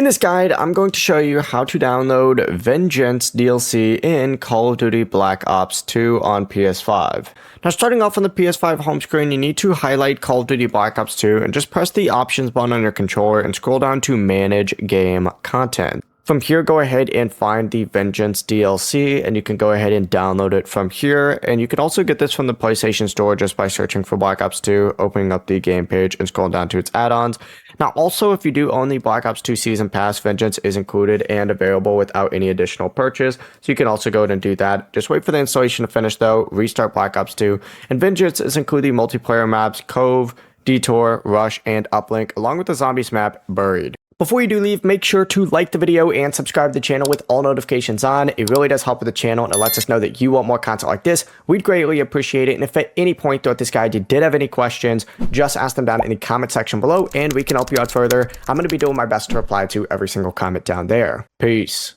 In this guide, I'm going to show you how to download Vengeance DLC in Call of Duty Black Ops 2 on PS5. Now, starting off on the PS5 home screen, you need to highlight Call of Duty Black Ops 2 and just press the options button on your controller and scroll down to Manage Game Content. From here, go ahead and find the Vengeance DLC, and you can go ahead and download it from here. And you can also get this from the PlayStation Store just by searching for Black Ops 2, opening up the game page, and scrolling down to its add-ons. Now, also, if you do own the Black Ops 2 Season Pass, Vengeance is included and available without any additional purchase. So you can also go ahead and do that. Just wait for the installation to finish, though. Restart Black Ops 2. And Vengeance is including multiplayer maps Cove, Detour, Rush, and Uplink, along with the Zombies map Buried. Before you do leave, make sure to like the video and subscribe to the channel with all notifications on. It really does help with the channel, and it lets us know that you want more content like this. We'd greatly appreciate it. And if at any point throughout this guide you did have any questions, just ask them down in the comment section below and we can help you out further. I'm going to be doing my best to reply to every single comment down there. Peace.